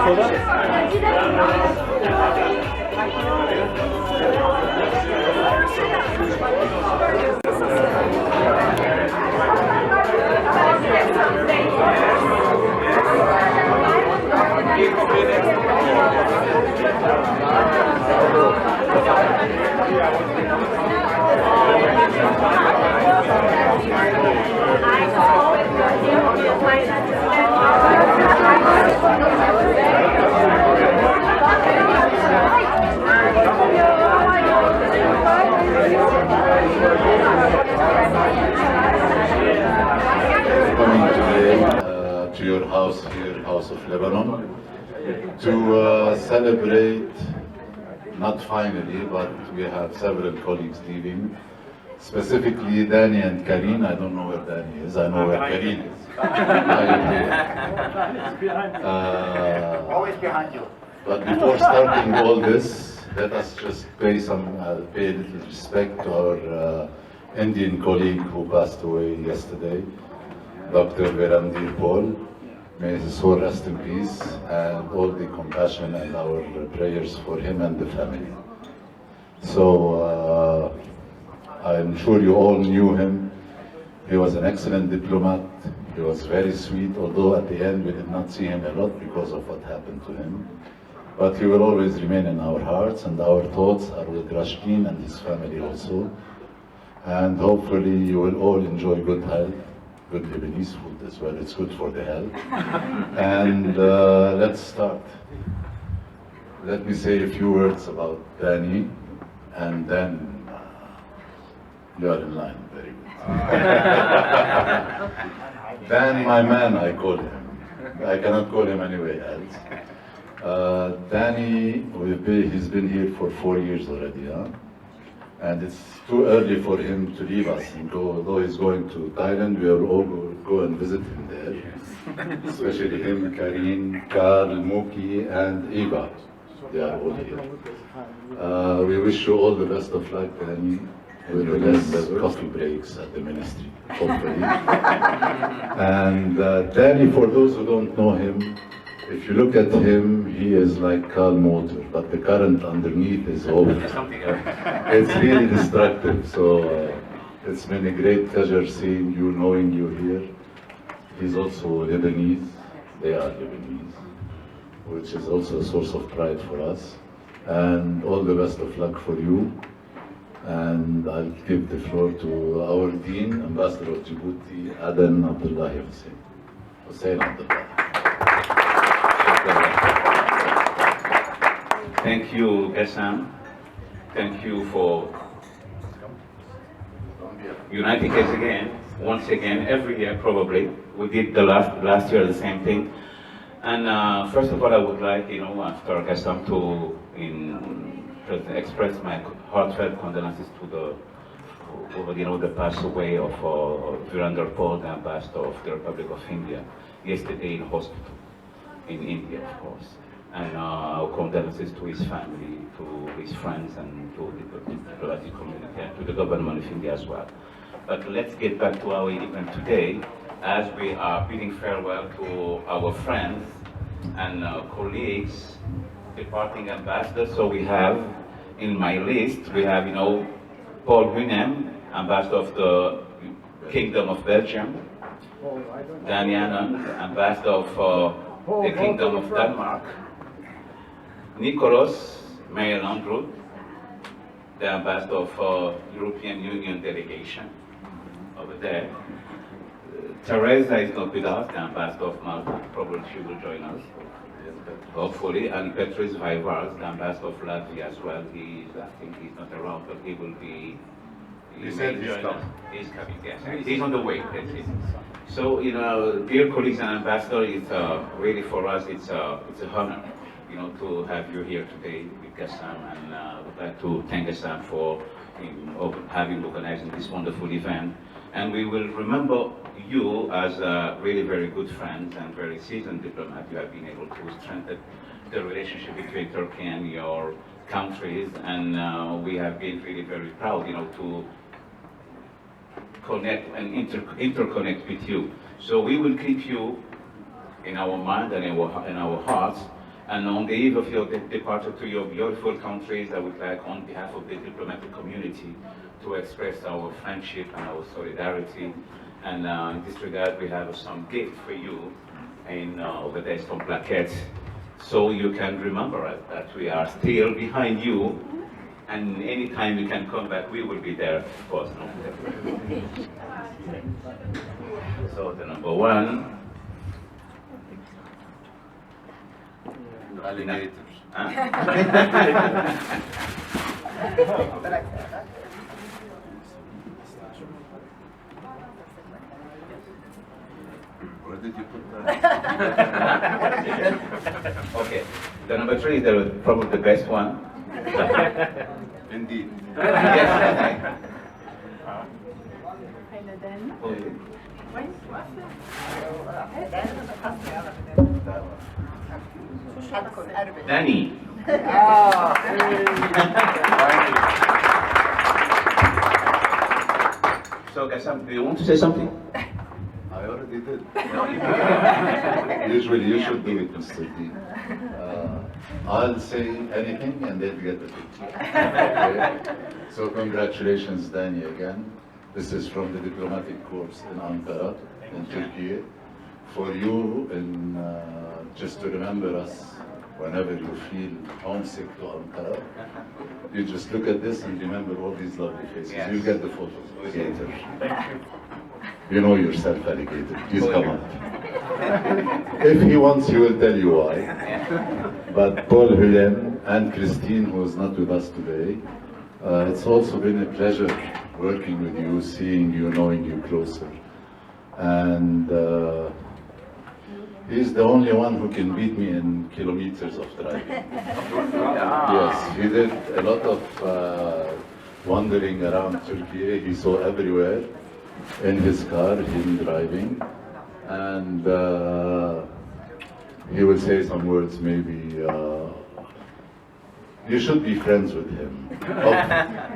To your house here, House of Lebanon, to celebrate, not finally, but we have several colleagues leaving, specifically Danny and Karine. I don't know where Danny is, I know where Karine is. Always behind you. But before starting all this, let us just pay a little respect to our Indian colleague who passed away yesterday, Dr. Verandir Paul. May his soul rest in peace, and all the compassion and our prayers for him and the family. So I'm sure you all knew him. He was an excellent diplomat. He was very sweet, although at the end we did not see him a lot because of what happened to him. But he will always remain in our hearts, and our thoughts are with Rashkin and his family also. And hopefully you will all enjoy good health. Good Lebanese food as well, it's good for the health. And let's start. Let me say a few words about Danny, and then you are in line, very good. Dan, my man, I call him. I cannot call him any way else. Danny, he's been here for 4 years already, huh? And it's too early for him to leave us and go. Although he's going to Thailand, we will all go and visit him there. Especially him, Karine, Carl, Muki, and Eva. They are all here. We wish you all the best of luck, Danny, with the less coffee breaks at the ministry, hopefully. And Danny, for those who don't know him, if you look at him, he is like calm water, but the current underneath is over. It's really destructive. So it's been a great pleasure seeing you, knowing you here. He's also Lebanese. They are Lebanese, which is also a source of pride for us. And all the best of luck for you. And I'll give the floor to our Dean, Ambassador of Djibouti, Aden Abdullahi Hussein. Hussein Abdullah. Thank you, Ghassan. Thank you for uniting us again, once again, every year probably. We did the last year the same thing. And first of all, I would like, after Ghassan to express my heartfelt condolences to the passed away of Verandir Paul, the ambassador of the Republic of India, yesterday in hospital in India, of course. And our condolences to his family, to his friends, and to the diplomatic community, and to the government of India as well. But let's get back to our event today, as we are bidding farewell to our friends and colleagues, departing ambassadors. So we have, in my list, we have, Paul Hunem, ambassador of the Kingdom of Belgium, Dan Yannon, ambassador of the Kingdom of Denmark, Nicholas Meyer-Landrut, the ambassador of European Union delegation over there. Teresa is not with us, the ambassador of Malta. Probably she will join us, hopefully. And Petris Vaivars, the ambassador of Latvia as well. I think he's not around, but he will be. He said he's coming. He's coming, yes. He's on the way, that's it. So, dear colleagues and ambassadors, it's really for us, it's an honor, to have you here today with Ghassan, and I would like to thank Ghassan for having organized this wonderful event. And we will remember you as really very good friends and very seasoned diplomat. You have been able to strengthen the relationship between Turkey and your countries, and we have been really very proud, to connect and interconnect with you. So we will keep you in our mind and in our hearts, And on the eve of your departure to your beautiful countries, I would like, on behalf of the diplomatic community, to express our friendship and our solidarity. And in this regard, we have some gift for you. And over there, some plaquettes, so you can remember us, that we are still behind you. And anytime you can come back, we will be there, of course. No? So the number one. Alligators. Huh? Where did you put that? Okay. The number three is probably the best one. Indeed. Yes. Oh, Danny. So, Ghassan, do you want to say something? I already did. Usually you should do it, Mr. D. I'll say anything and then get the picture. Okay? So congratulations, Danny, again. This is from the diplomatic corps in Ankara, in Turkey. For you, and just to remember us whenever you feel homesick to Ankara, you just look at this and remember all these lovely faces. Yes. You'll get the photos. Alligator. You know yourself, alligator. Please come up. If he wants, he will tell you why. But Paul, Hélène, and Christine, who is not with us today, it's also been a pleasure working with you, seeing you, knowing you closer. And he's the only one who can beat me in kilometers of driving. Yes, he did a lot of wandering around Turkey. He saw everywhere in his car, him driving. And he will say some words, maybe, you should be friends with him.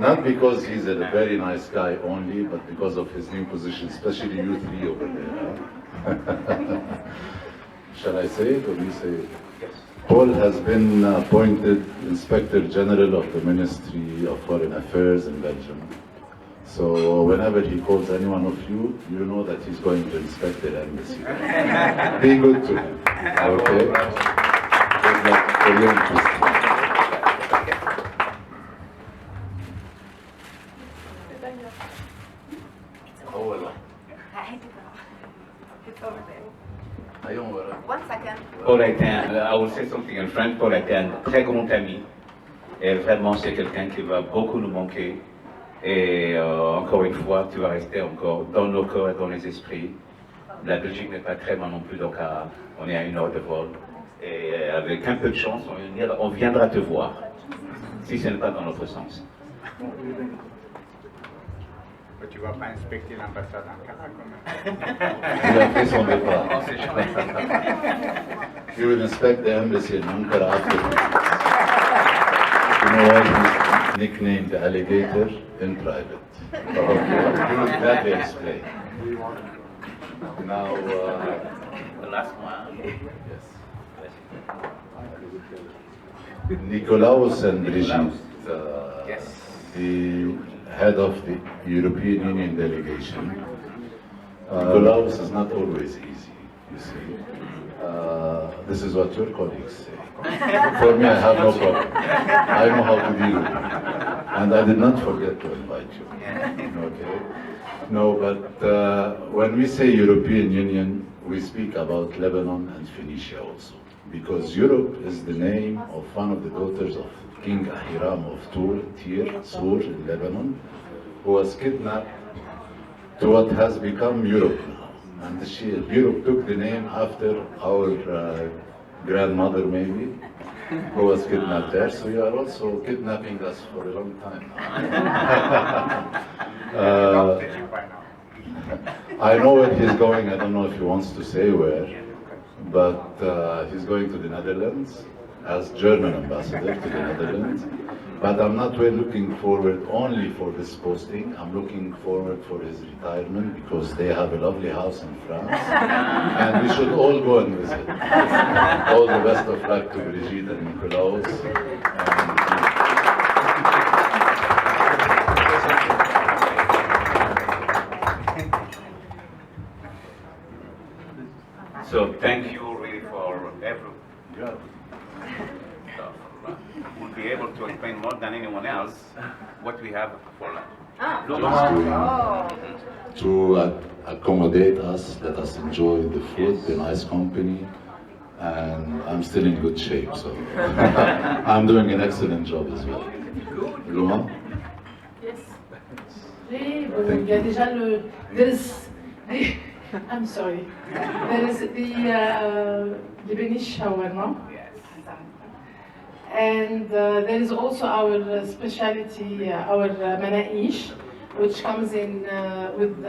Not because he's a very nice guy only, but because of his new position, especially you three over there. Huh? Shall I say it or you say it? Yes. Paul has been appointed Inspector General of the Ministry of Foreign Affairs in Belgium. So whenever he calls any one of you, you know that he's going to inspect the embassy. Be good to him. Okay? Good luck for you and Christine. Oh, well. It's over there. One second. Paul a été I will say something in French. Paul a été un très grand ami. Et vraiment, c'est quelqu'un qui va beaucoup nous manquer. Et encore une fois, tu vas rester encore dans nos cœurs et dans les esprits. La Belgique n'est pas très loin non plus, donc on est à 1 heure de vol. Et avec un peu de chance, on viendra te voir, si ce n'est pas dans notre sens. Mais tu vas pas inspecter l'ambassade d'Ankara quand Il a fait son départ. même. On sait jamais. He will inspect the embassy in Ankara after. You know why he's nicknamed the alligator in private. Okay. He will gladly explain. Now, The last one. yes. Nicolaus and Brigitte, Yes. the head of the European Union delegation. Nicolaus is not always easy, you see. This is what your colleagues say. For me, I have no problem. I know how to deal with it. And I did not forget to invite you. Okay? No, but when we say European Union, we speak about Lebanon and Phoenicia also. Because Europe is the name of one of the daughters of King Ahiram of Sur in Lebanon, who was kidnapped to what has become Europe now. And Europe took the name after our grandmother, maybe, who was kidnapped there. So you are also kidnapping us for a long time now. I know where he's going. I don't know if he wants to say where, but he's going to the Netherlands. as German ambassador to the Netherlands. But I'm not really looking forward only for this posting. I'm looking forward for his retirement because they have a lovely house in France, and we should all go and visit. All the best of luck to Brigitte and Nikolaus. So thank you really for every. We'll be able to explain more than anyone else what we have for lunch. To accommodate us, let us enjoy the food, the nice company, and I'm still in good shape, so I'm doing an excellent job as well. Luma? Yes. Il y a déjà I'm sorry. There is the Lebanese shawarma. And there is also our specialty, our manaish, which comes in with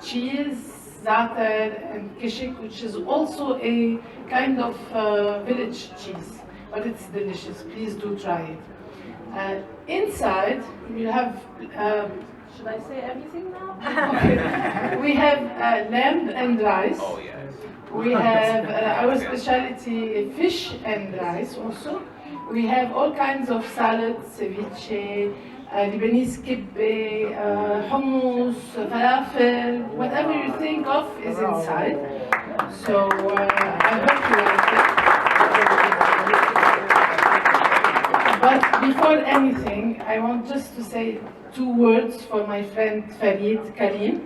cheese, za'atar, and kishik, which is also a kind of village cheese, but it's delicious. Please do try it. Inside, we have, should I say everything now? Okay. We have lamb and rice. Oh, yes. We have our specialty fish and rice also. We have all kinds of salads, ceviche, Lebanese kibbeh, hummus, falafel, whatever you think of is inside. So I hope you like it. But before anything, I want just to say 2 words for my friend Farid Karim.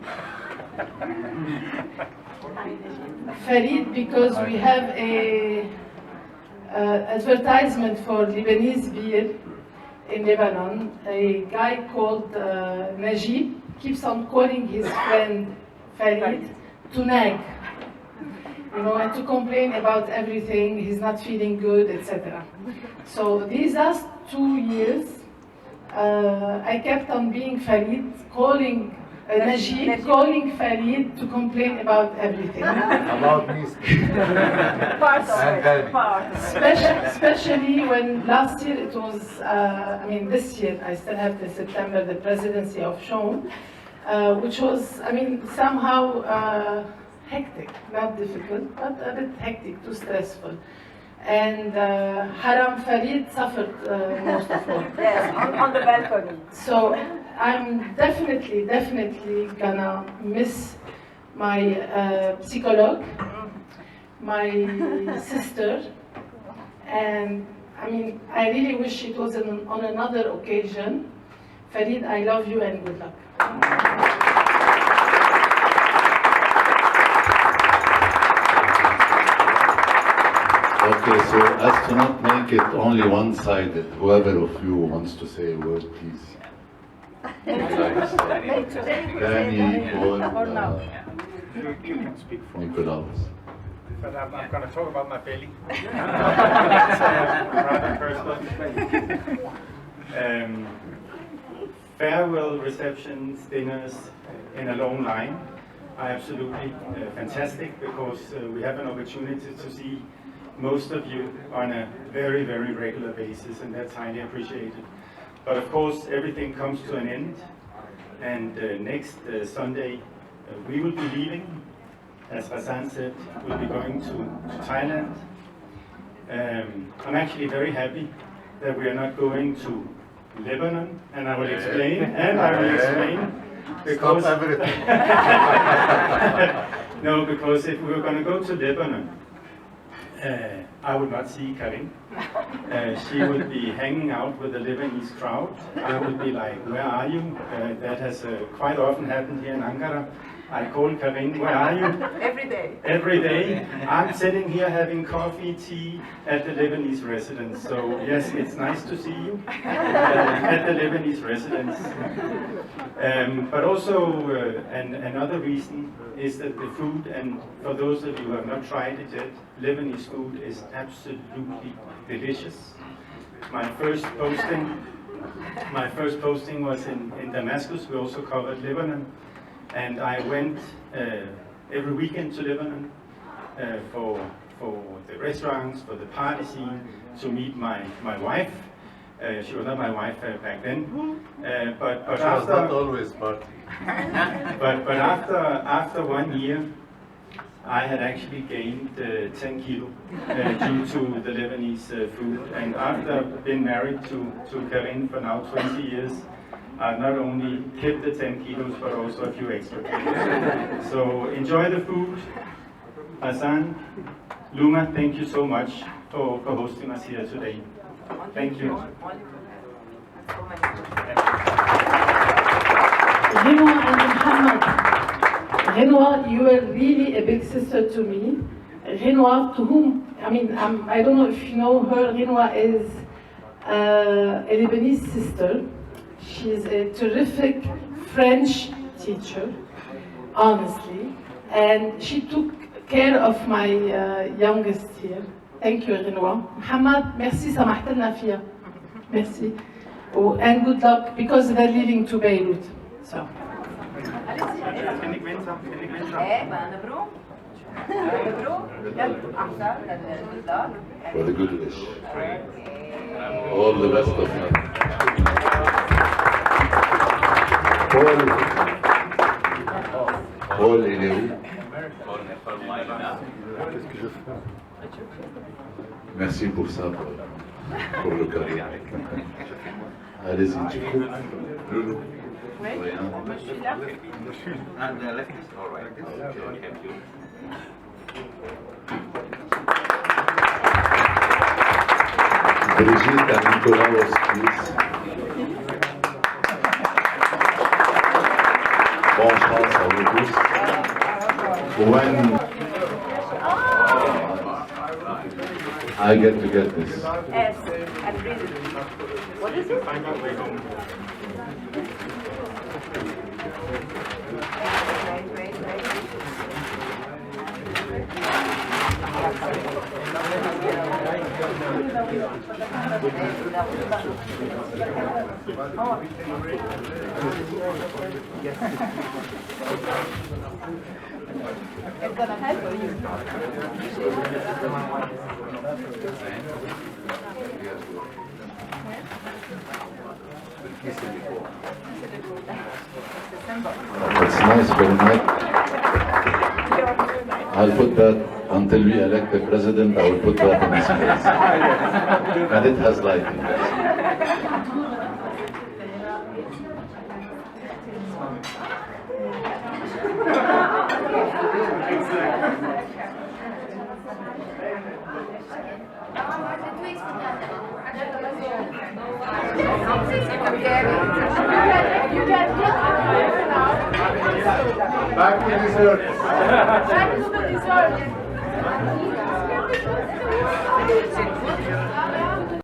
Farid, because we have a advertisement for Lebanese beer in Lebanon. A guy called Najib keeps on calling his friend Farid to nag, you know, and to complain about everything. He's not feeling good, etc. So these last 2 years, I kept on being Farid, calling Najib, calling Farid to complain about everything. About me. Part of it. Especially when last year it was, this year, I still have till September, the presidency of Sean, which was, somehow hectic, not difficult, but a bit hectic, too stressful. And Haram Farid suffered most of all. Yes, on the balcony. So I'm definitely gonna miss my psychologue, my sister, and I really wish it was on another occasion. Farid, I love you and good luck. Okay, so as to not make it only one-sided, whoever of you wants to say a word, please. Danny or You can speak for me. Nikolaus. But I'm going to talk about my belly. It's rather personal. Farewell receptions, dinners in a long line are absolutely fantastic because we have an opportunity to see most of you on a very, very regular basis, and that's highly appreciated. But of course, everything comes to an end, and next Sunday we will be leaving. As Ghassan said, we'll be going to Thailand. I'm actually very happy that we are not going to Lebanon, and I will explain, because Stop everything. no, because if we were going to go to Lebanon, I would not see Karin. She would be hanging out with the Lebanese crowd. I would be like, where are you? That has quite often happened here in Ankara. I call Karin, where are you? Every day. Every day. I'm sitting here having coffee, tea at the Lebanese residence. So yes, it's nice to see you at the Lebanese residence. But also another reason is that the food, and for those of you who have not tried it yet, Lebanese food is absolutely delicious. My first posting was in Damascus. We also covered Lebanon. And I went every weekend to Lebanon for for the restaurants, for the party scene, to meet my wife. She was not my wife back then, but She was after not always party. but after 1 year, I had actually gained 10 kilo due to the Lebanese food. And after being married to Karin for now 20 years, I've not only kept the 10 kilos, but also a few extra kilos. So enjoy the food. Ghassan, Luma, thank you so much for hosting us here today. Thank you. Renoir and Muhammad. Renoir, you were really a big sister to me. Renoir, to whom, I don't know if you know her, Renoir is a Lebanese sister. She's a terrific French teacher, honestly, and she took care of my youngest here. Thank you, Renoir. Muhammad, merci, سمحت لنا فيها. Merci. Oh, and good luck, because they're leaving to Beirut. So. For the good wish. All the best of luck. Paul Eleou. Merci pour ça, pour le carré. Allez-y, tu coupes. Loulou. Oui, je suis là. And the left is all right. Thank you. Brigitte and Nicolas, please. Bonne chance à vous tous. When I get to get this. Yes, and read it. What is it? Find my way home. It's gonna help you. That's nice, very nice. I'll put that until we elect the president. I will put that in his place, and it has lighting. You can get now. Back to dessert. Back to the dessert.